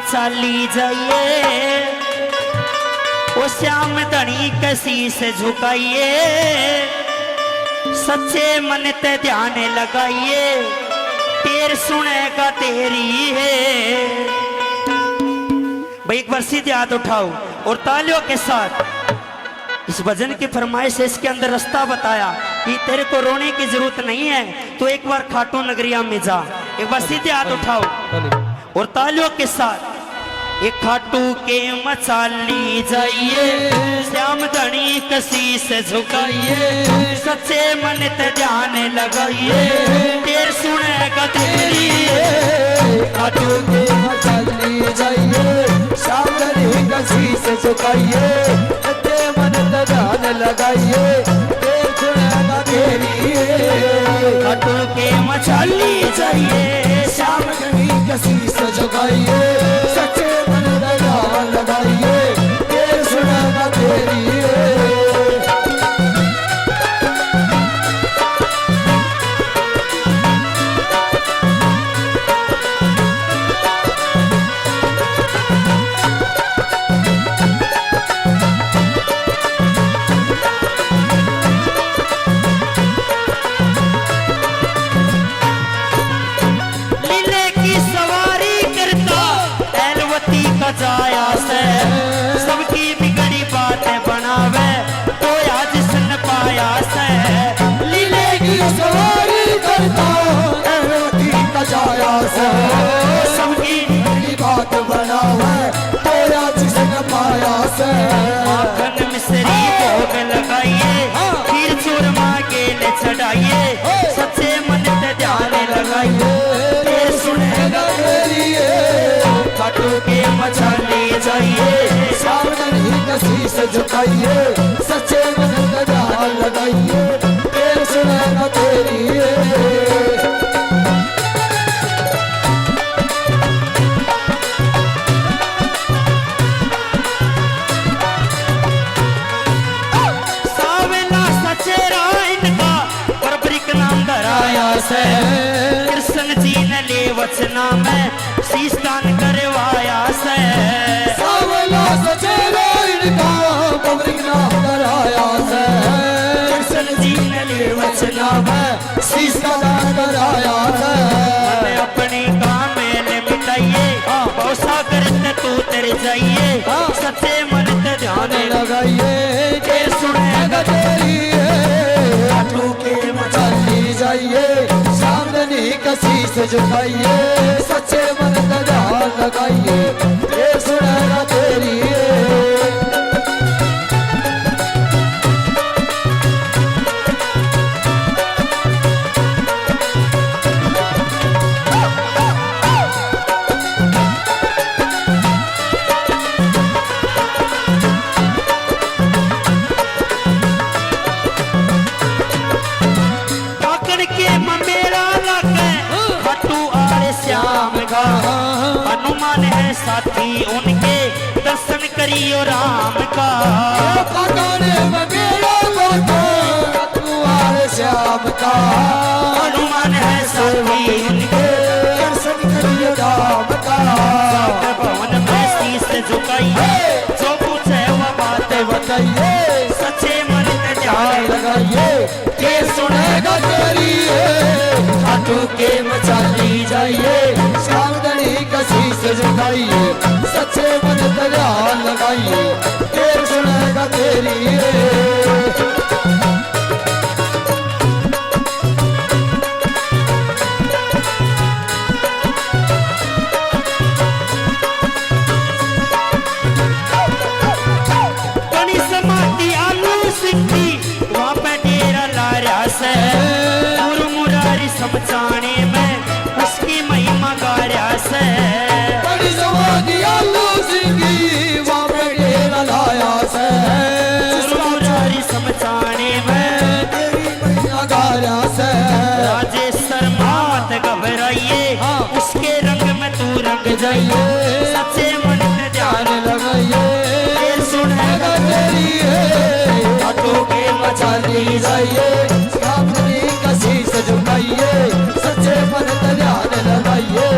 मचाली जाइए, ओ श्याम धनी कसी से झुकाइए, सच्चे मन ते ध्यान लगाइए, तेर सुनेगा तेरी है। भाई एक बार सीधे हाथ उठाओ और तालियों के साथ इस भजन की फरमाइश है। इसके अंदर रास्ता बताया कि तेरे को रोने की जरूरत नहीं है, तो एक बार खाटू नगरिया में जा। एक बार सीधे हाथ उठाओ और तालियों के साथ एक खाटू के मचाली जाइए, श्याम धनी कसी से झुकाइए, सच्चे मन ते ध्यान लगाइए, तेर सुनेगा तेरी। खाटू के मचाली जाइए, श्याम धनी कसी से झुकाइए, सच्चे मन ते ध्यान लगाइए, तेर सुनेगा तेरी। खाटू के मचाली जाइए, श्याम धनी कसी से झुकाइए, सच्चे मन ते ध्यान लगाइए, तेर सुनेगा तेरी। जाया से सबकी बिगड़ी बातें बनावे, तो आज जिसने पाया से लीले की सवारी करता एवती का जाया से सबकी बिगड़ी बात बनावे, तो आज जिसने पाया से। माखन मिश्री भोग लगाइए, खीर चूरमा के ले चढ़ाइए, सच्चे मन से ध्यान लगाइए, तेरे सुनेगा तेरी। खाटू के मचाली जाइए, श्याम धनी कसी से झुकाइए, सच्चे मन से ध्यान लगाइए, तेरे सुनेगा तेरी। सावेला सचेरा इनका परब्रिक नाम धराया से, कृष्ण जी ने ले वचना में शीश दान करवाया से। सावला सचेरा इनका परब्रिक नाम धराया से, कृष्ण जी ने ले वचना में शीश का दान कराया है। मन अपने काम में मिटाइए, भरोसा करते तू तेरे जाइए, सच्चे मन ते ध्यान लगाइए, के सुनेगा तेरी। खाटू के मचाली जाइए, श्याम धनी कसी से झुकाइए, सच्चे मन का ध्यान लगाइए, के सुनेगा तेरी। हनुमान है साथी उनके, दर्शन करियो राम का। श्याम का हनुमान है साथी उनके, दर्शन करियो राम का। भवन में शीश झुकाइए, जो पूछे वह बात बताइए, सच्चे मन से ध्यान लगाइए, के सुनेगा तेरी। खाटू के मचाली जाइए, श्याम धनी कसी से झुकाइए, सच्चे मन से ध्यान लगाइए, के सुनेगा तेरी। समझाने में उसकी महिमा गाया से, बड़ी समाधि आलू सिंगी वहाँ पे डेरा लाया से। मुरारी समझाने में तेरी महिमा गाया से। राजेश्वर मत घबराइए, उसके रंग में तू रंग जाइए, सच्चे मन से ध्यान लगाइए, तेरे सुनेगा तेरी। खाटू के मचाली जाइए, श्याम धनी कसी से झुकाइए, सच्चे मन से ध्यान लगाइए,